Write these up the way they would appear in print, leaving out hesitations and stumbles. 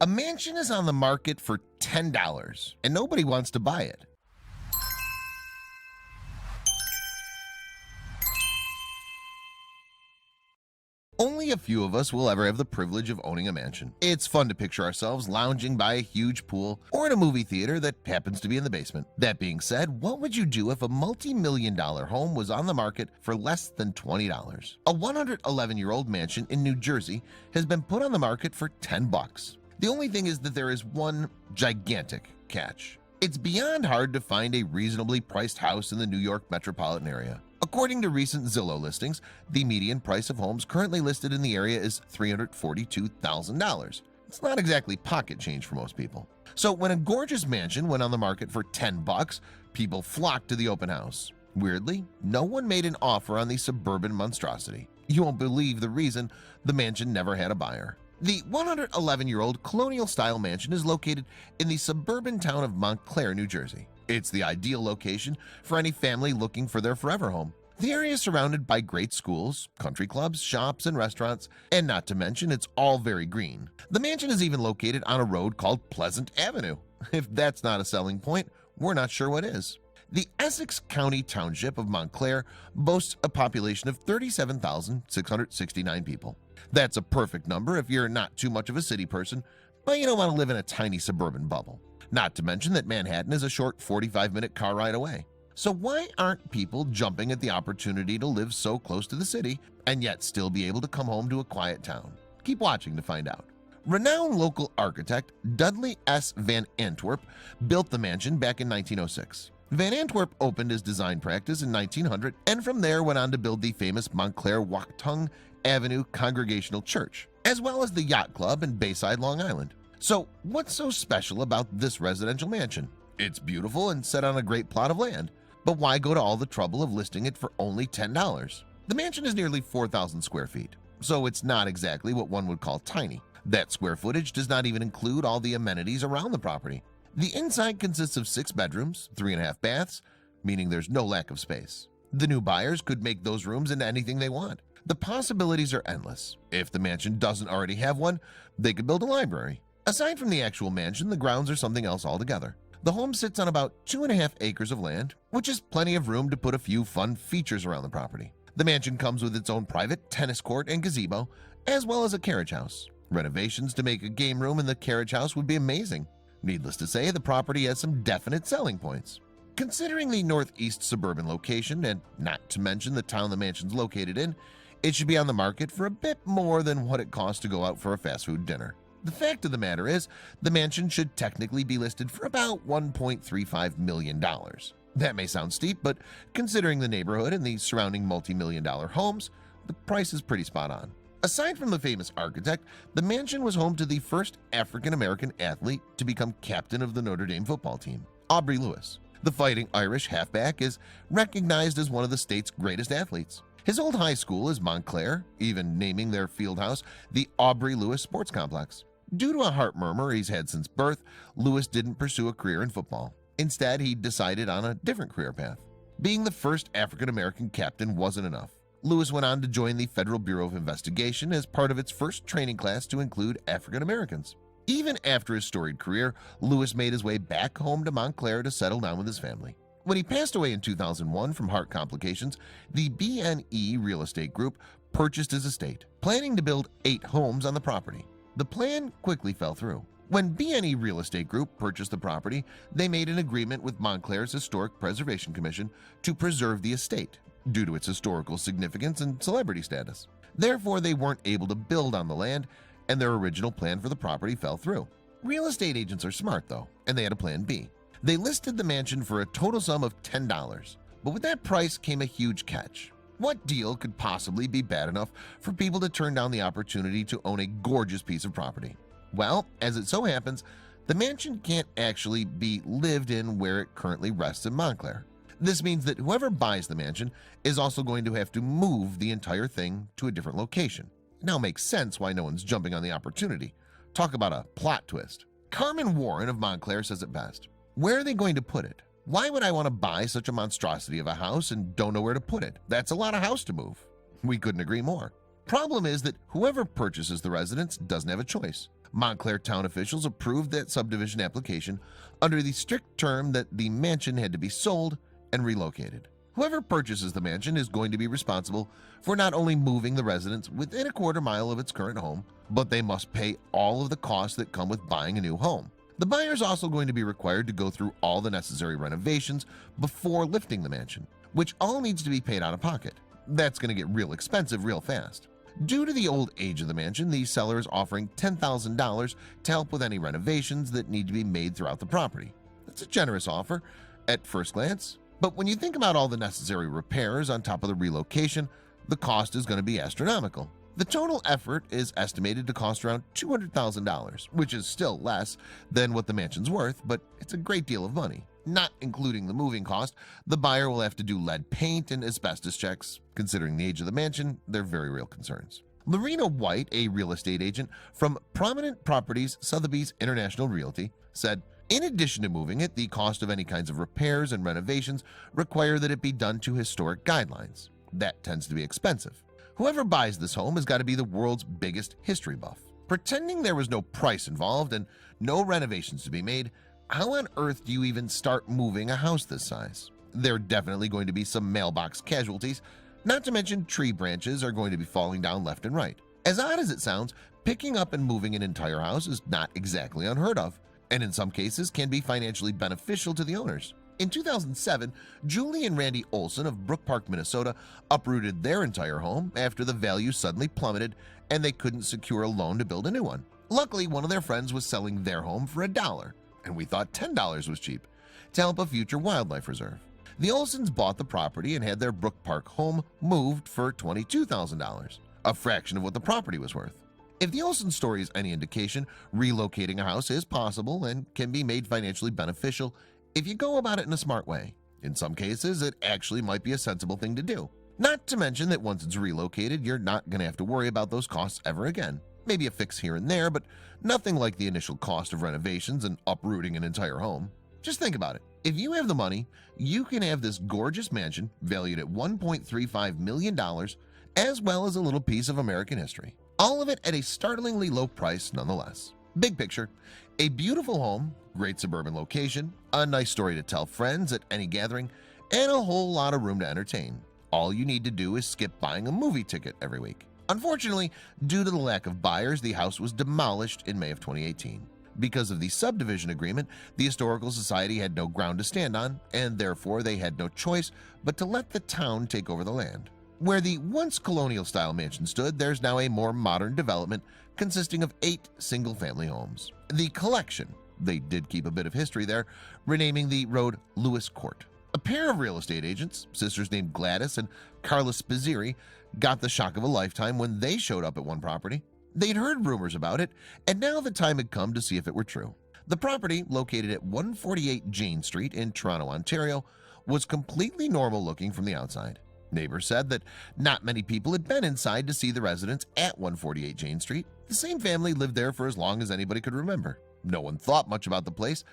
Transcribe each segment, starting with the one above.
A mansion is on the market for $10 and nobody wants to buy it. Only a few of us will ever have the privilege of owning a mansion. It's fun to picture ourselves lounging by a huge pool or in a movie theater that happens to be in the basement. That being said, what would you do if a multi-million-dollar home was on the market for less than $20? A 111-year-old mansion in New Jersey has been put on the market for $10. The only thing is that there is one gigantic catch. It's beyond hard to find a reasonably priced house in the New York metropolitan area. According to recent Zillow listings, the median price of homes currently listed in the area is $342,000. It's not exactly pocket change for most people. So when a gorgeous mansion went on the market for $10, people flocked to the open house. Weirdly, no one made an offer on the suburban monstrosity. You won't believe the reason: the mansion never had a buyer. The 111-year-old colonial-style mansion is located in the suburban town of Montclair, New Jersey. It's the ideal location for any family looking for their forever home. The area is surrounded by great schools, country clubs, shops, and restaurants, and not to mention it's all very green. The mansion is even located on a road called Pleasant Avenue. If that's not a selling point, we're not sure what is. The Essex County Township of Montclair boasts a population of 37,669 people. That's a perfect number if you're not too much of a city person, but you don't want to live in a tiny suburban bubble. Not to mention that Manhattan is a short 45-minute car ride away. So why aren't people jumping at the opportunity to live so close to the city and yet still be able to come home to a quiet town? Keep watching to find out. Renowned local architect Dudley S. Van Antwerp built the mansion back in 1906. Van Antwerp opened his design practice in 1900 and from there went on to build the famous Montclair Wauketung Avenue Congregational Church, as well as the Yacht Club in Bayside, Long Island. So what's so special about this residential mansion? It's beautiful and set on a great plot of land, but why go to all the trouble of listing it for only $10? The mansion is nearly 4,000 square feet, so it's not exactly what one would call tiny. That square footage does not even include all the amenities around the property. The inside consists of 6 bedrooms, 3.5 baths, meaning there's no lack of space. The new buyers could make those rooms into anything they want. The possibilities are endless. If the mansion doesn't already have one, they could build a library. Aside from the actual mansion, the grounds are something else altogether. The home sits on about 2.5 acres of land, which is plenty of room to put a few fun features around the property. The mansion comes with its own private tennis court and gazebo, as well as a carriage house. Renovations to make a game room in the carriage house would be amazing. Needless to say, the property has some definite selling points. Considering the northeast suburban location, and not to mention the town the mansion's located in, it should be on the market for a bit more than what it costs to go out for a fast food dinner. The fact of the matter is, the mansion should technically be listed for about $1.35 million. That may sound steep, but considering the neighborhood and the surrounding multi-million-dollar homes, the price is pretty spot on. Aside from the famous architect, the mansion was home to the first African-American athlete to become captain of the Notre Dame football team, Aubrey Lewis. The Fighting Irish halfback is recognized as one of the state's greatest athletes. His old high school is Montclair, even naming their field house the Aubrey Lewis Sports Complex. Due to a heart murmur he's had since birth, Lewis didn't pursue a career in football. Instead, he decided on a different career path. Being the first African-American captain wasn't enough. Lewis went on to join the Federal Bureau of Investigation as part of its first training class to include African Americans. Even after his storied career, Lewis made his way back home to Montclair to settle down with his family. When he passed away in 2001 from heart complications, the BNE Real Estate Group purchased his estate, planning to build 8 homes on the property. The plan quickly fell through. When BNE Real Estate Group purchased the property, they made an agreement with Montclair's Historic Preservation Commission to preserve the estate due to its historical significance and celebrity status. Therefore, they weren't able to build on the land, and their original plan for the property fell through. Real estate agents are smart, though, and they had a plan B. They listed the mansion for a total sum of $10, but with that price came a huge catch. What deal could possibly be bad enough for people to turn down the opportunity to own a gorgeous piece of property? Well, as it so happens, the mansion can't actually be lived in where it currently rests in Montclair. This means that whoever buys the mansion is also going to have to move the entire thing to a different location. It now makes sense why no one's jumping on the opportunity. Talk about a plot twist. Carmen Warren of Montclair says it best. Where are they going to put it? Why would I want to buy such a monstrosity of a house and don't know where to put it? That's a lot of house to move. We couldn't agree more. Problem is that whoever purchases the residence doesn't have a choice. Montclair town officials approved that subdivision application under the strict term that the mansion had to be sold and relocated. Whoever purchases the mansion is going to be responsible for not only moving the residents within a quarter mile of its current home, but they must pay all of the costs that come with buying a new home. The buyer is also going to be required to go through all the necessary renovations before lifting the mansion, which all needs to be paid out of pocket. That's going to get real expensive real fast. Due to the old age of the mansion, the seller is offering $10,000 to help with any renovations that need to be made throughout the property. That's a generous offer at first glance, but when you think about all the necessary repairs on top of the relocation, the cost is going to be astronomical. The total effort is estimated to cost around $200,000, which is still less than what the mansion's worth, but it's a great deal of money. Not including the moving cost, the buyer will have to do lead paint and asbestos checks. Considering the age of the mansion, they're very real concerns. Lorena White, a real estate agent from Prominent Properties Sotheby's International Realty, said, "In addition to moving it, the cost of any kinds of repairs and renovations require that it be done to historic guidelines. That tends to be expensive. Whoever buys this home has got to be the world's biggest history buff. Pretending there was no price involved and no renovations to be made, how on earth do you even start moving a house this size? There are definitely going to be some mailbox casualties, not to mention tree branches are going to be falling down left and right. As odd as it sounds, picking up and moving an entire house is not exactly unheard of, and in some cases can be financially beneficial to the owners. In 2007, Julie and Randy Olson of Brook Park, Minnesota uprooted their entire home after the value suddenly plummeted and they couldn't secure a loan to build a new one. Luckily, one of their friends was selling their home for $1, and we thought $10 was cheap, to help a future wildlife reserve. The Olsons bought the property and had their Brook Park home moved for $22,000, a fraction of what the property was worth. If the Olson story is any indication, relocating a house is possible and can be made financially beneficial if you go about it in a smart way. In some cases, it actually might be a sensible thing to do. Not to mention that once it's relocated, you're not going to have to worry about those costs ever again. Maybe a fix here and there, but nothing like the initial cost of renovations and uprooting an entire home. Just think about it. If you have the money, you can have this gorgeous mansion valued at $1.35 million, as well as a little piece of American history. All of it at a startlingly low price nonetheless. Big picture, a beautiful home, great suburban location, a nice story to tell friends at any gathering, and a whole lot of room to entertain. All you need to do is skip buying a movie ticket every week. Unfortunately, due to the lack of buyers, the house was demolished in May of 2018. Because of the subdivision agreement, the Historical Society had no ground to stand on, and therefore they had no choice but to let the town take over the land. Where the once colonial-style mansion stood, there's now a more modern development consisting of 8 single-family homes. The Collection, they did keep a bit of history there, renaming the road Lewis Court. A pair of real estate agents, sisters named Gladys and Carla Spizzeri, got the shock of a lifetime when they showed up at one property. They'd heard rumors about it, and now the time had come to see if it were true. The property, located at 148 Jane Street in Toronto, Ontario, was completely normal looking from the outside. Neighbors said that not many people had been inside to see the residence at 148 Jane Street. The same family lived there for as long as anybody could remember. No one thought much about the place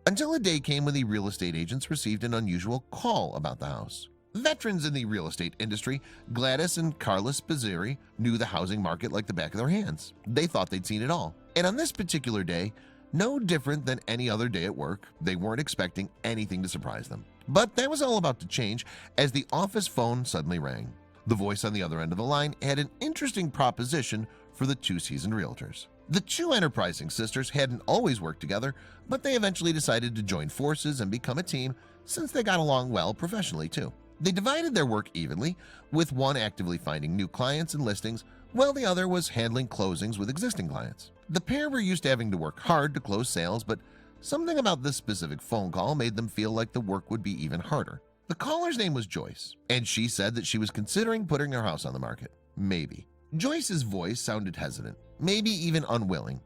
until a day came when the real estate agents received an unusual call about the house. Veterans in the real estate industry, Gladys and Carla Spizzeri knew the housing market like the back of their hands. They thought they'd seen it all. And on this particular day, no different than any other day at work, they weren't expecting anything to surprise them. But that was all about to change as the office phone suddenly rang. The voice on the other end of the line had an interesting proposition for the two seasoned realtors. The two enterprising sisters hadn't always worked together, but they eventually decided to join forces and become a team since they got along well professionally too. They divided their work evenly, with one actively finding new clients and listings, while the other was handling closings with existing clients. The pair were used to having to work hard to close sales, but something about this specific phone call made them feel like the work would be even harder. The caller's name was Joyce, and she said that she was considering putting her house on the market. Maybe. Joyce's voice sounded hesitant, maybe even unwilling,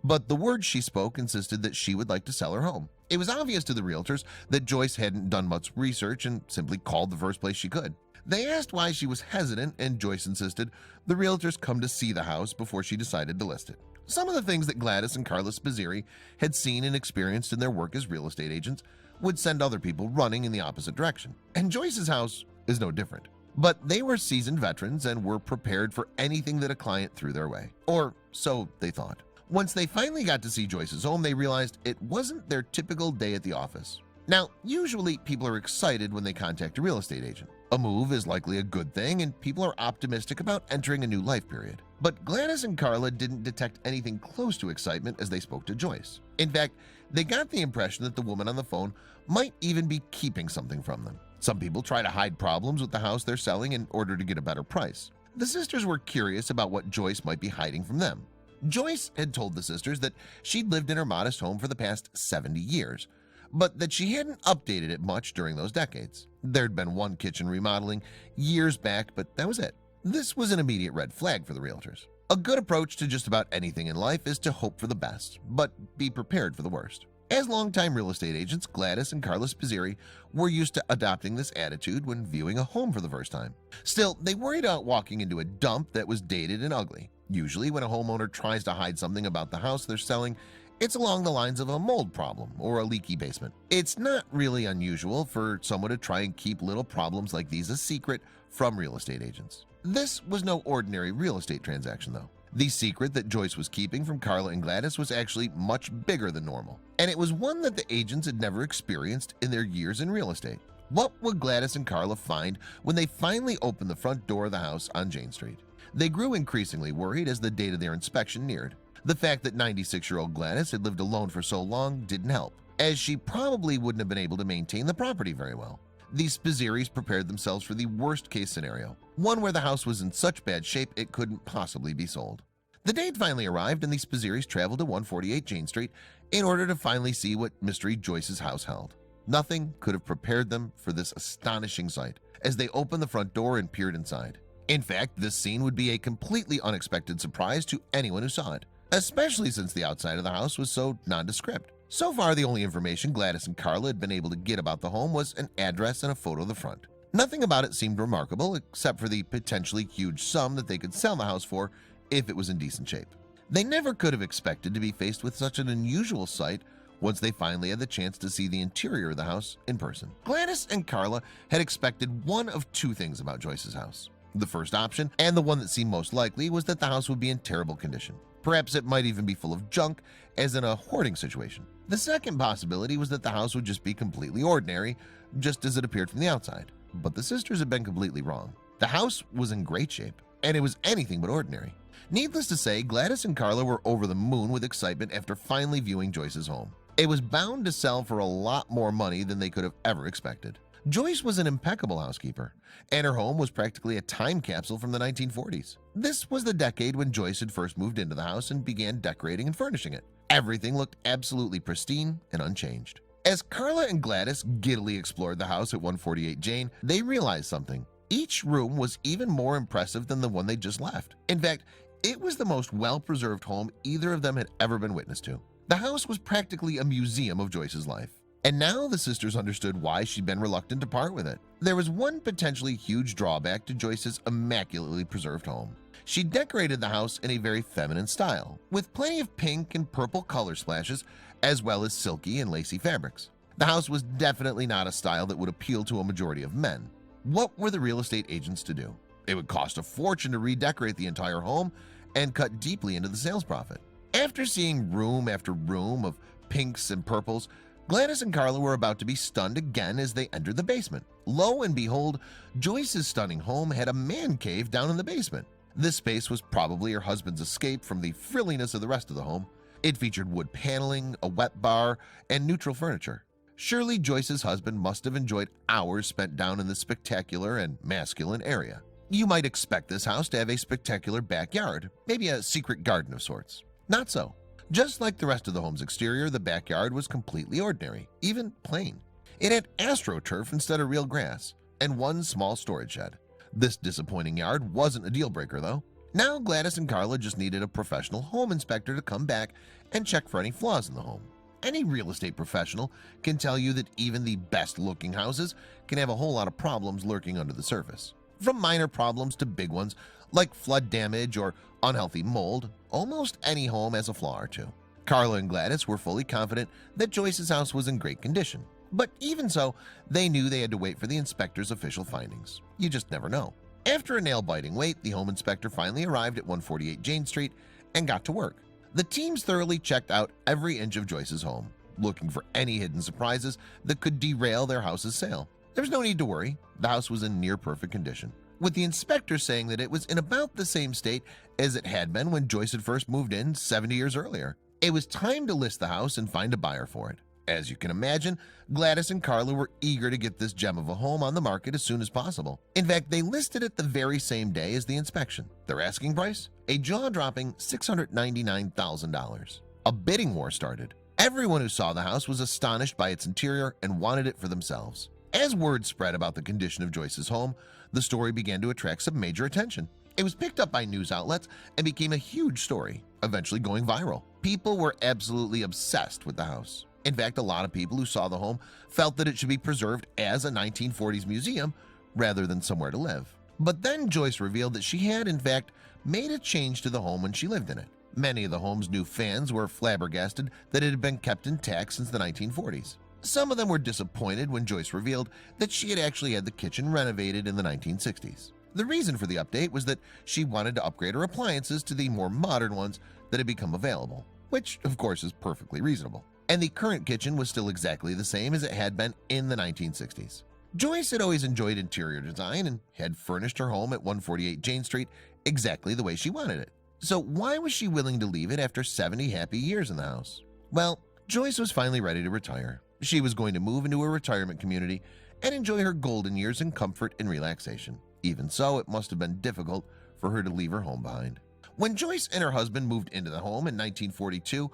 but the words she spoke insisted that she would like to sell her home. It was obvious to the realtors that Joyce hadn't done much research and simply called the first place she could. They asked why she was hesitant, and Joyce insisted the realtors come to see the house before she decided to list it. Some of the things that Gladys and Carla Spizzeri had seen and experienced in their work as real estate agents would send other people running in the opposite direction. And Joyce's house is no different. But they were seasoned veterans and were prepared for anything that a client threw their way. Or so they thought. Once they finally got to see Joyce's home, they realized it wasn't their typical day at the office. Now, usually people are excited when they contact a real estate agent. A move is likely a good thing and people are optimistic about entering a new life period. But Gladys and Carla didn't detect anything close to excitement as they spoke to Joyce. In fact, they got the impression that the woman on the phone might even be keeping something from them. Some people try to hide problems with the house they're selling in order to get a better price. The sisters were curious about what Joyce might be hiding from them. Joyce had told the sisters that she'd lived in her modest home for the past 70 years, but that she hadn't updated it much during those decades. There'd been one kitchen remodeling years back, but that was it. This was an immediate red flag for the realtors. A good approach to just about anything in life is to hope for the best, but be prepared for the worst. As longtime real estate agents, Gladys and Carla Spizzeri were used to adopting this attitude when viewing a home for the first time. Still, they worried about walking into a dump that was dated and ugly. Usually, when a homeowner tries to hide something about the house they're selling, it's along the lines of a mold problem or a leaky basement. It's not really unusual for someone to try and keep little problems like these a secret from real estate agents. This was no ordinary real estate transaction, though. The secret that Joyce was keeping from Carla and Gladys was actually much bigger than normal, and it was one that the agents had never experienced in their years in real estate. What would Gladys and Carla find when they finally opened the front door of the house on Jane Street? They grew increasingly worried as the date of their inspection neared. The fact that 96-year-old Gladys had lived alone for so long didn't help, as she probably wouldn't have been able to maintain the property very well. The Spizzeris prepared themselves for the worst-case scenario, one where the house was in such bad shape it couldn't possibly be sold. The date finally arrived and the Spizzeris traveled to 148 Jane Street in order to finally see what mystery Joyce's house held. Nothing could have prepared them for this astonishing sight as they opened the front door and peered inside. In fact, this scene would be a completely unexpected surprise to anyone who saw it, especially since the outside of the house was so nondescript. So far, the only information Gladys and Carla had been able to get about the home was an address and a photo of the front. Nothing about it seemed remarkable except for the potentially huge sum that they could sell the house for if it was in decent shape. They never could have expected to be faced with such an unusual sight once they finally had the chance to see the interior of the house in person. Gladys and Carla had expected one of two things about Joyce's house. The first option, and the one that seemed most likely, was that the house would be in terrible condition. Perhaps it might even be full of junk, as in a hoarding situation. The second possibility was that the house would just be completely ordinary, just as it appeared from the outside. But the sisters had been completely wrong. The house was in great shape, and it was anything but ordinary. Needless to say, Gladys and Carla were over the moon with excitement after finally viewing Joyce's home. It was bound to sell for a lot more money than they could have ever expected. Joyce was an impeccable housekeeper, and her home was practically a time capsule from the 1940s. This was the decade when Joyce had first moved into the house and began decorating and furnishing it. Everything looked absolutely pristine and unchanged. As Carla and Gladys giddily explored the house at 148 Jane, they realized something. Each room was even more impressive than the one they just left. In fact, it was the most well-preserved home either of them had ever been witness to. The house was practically a museum of Joyce's life. And now the sisters understood why she'd been reluctant to part with it. There was one potentially huge drawback to Joyce's immaculately preserved home. She decorated the house in a very feminine style, with plenty of pink and purple color splashes, as well as silky and lacy fabrics. The house was definitely not a style that would appeal to a majority of men. What were the real estate agents to do? It would cost a fortune to redecorate the entire home and cut deeply into the sales profit. After seeing room after room of pinks and purples, Gladys and Carla were about to be stunned again as they entered the basement. Lo and behold, Joyce's stunning home had a man cave down in the basement. This space was probably her husband's escape from the frilliness of the rest of the home. It featured wood paneling, a wet bar, and neutral furniture. Surely Joyce's husband must have enjoyed hours spent down in this spectacular and masculine area. You might expect this house to have a spectacular backyard, maybe a secret garden of sorts. Not so. Just like the rest of the home's exterior, the backyard was completely ordinary, even plain. It had astroturf instead of real grass, and one small storage shed. This disappointing yard wasn't a deal breaker, though. Now Gladys and Carla just needed a professional home inspector to come back and check for any flaws in the home. Any real estate professional can tell you that even the best-looking houses can have a whole lot of problems lurking under the surface. From minor problems to big ones, like flood damage or unhealthy mold, almost any home has a flaw or two. Carla and Gladys were fully confident that Joyce's house was in great condition. But even so, they knew they had to wait for the inspector's official findings. You just never know. After a nail-biting wait, the home inspector finally arrived at 148 Jane Street and got to work. The teams thoroughly checked out every inch of Joyce's home, looking for any hidden surprises that could derail their house's sale. There was no need to worry. The house was in near-perfect condition, with the inspector saying that it was in about the same state as it had been when Joyce had first moved in 70 years earlier. It was time to list the house and find a buyer for it. As you can imagine, Gladys and Carla were eager to get this gem of a home on the market as soon as possible. In fact, they listed it the very same day as the inspection. Their asking price? A jaw-dropping $699,000. A bidding war started. Everyone who saw the house was astonished by its interior and wanted it for themselves. As word spread about the condition of Joyce's home, the story began to attract some major attention. It was picked up by news outlets and became a huge story, eventually going viral. People were absolutely obsessed with the house. In fact, a lot of people who saw the home felt that it should be preserved as a 1940s museum rather than somewhere to live. But then Joyce revealed that she had, in fact, made a change to the home when she lived in it. Many of the home's new fans were flabbergasted that it had been kept intact since the 1940s. Some of them were disappointed when Joyce revealed that she had actually had the kitchen renovated in the 1960s. The reason for the update was that she wanted to upgrade her appliances to the more modern ones that had become available, which of course is perfectly reasonable. And the current kitchen was still exactly the same as it had been in the 1960s. Joyce had always enjoyed interior design and had furnished her home at 148 Jane Street exactly the way she wanted it. So why was she willing to leave it after 70 happy years in the house? Well, Joyce was finally ready to retire. She was going to move into a retirement community and enjoy her golden years in comfort and relaxation. Even so, it must have been difficult for her to leave her home behind. When Joyce and her husband moved into the home in 1942,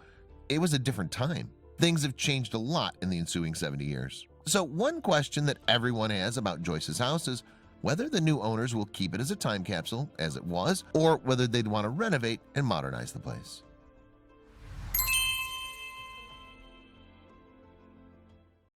it was a different time. Things have changed a lot in the ensuing 70 years. So one question that everyone has about Joyce's house is whether the new owners will keep it as a time capsule, as it was, or whether they'd want to renovate and modernize the place.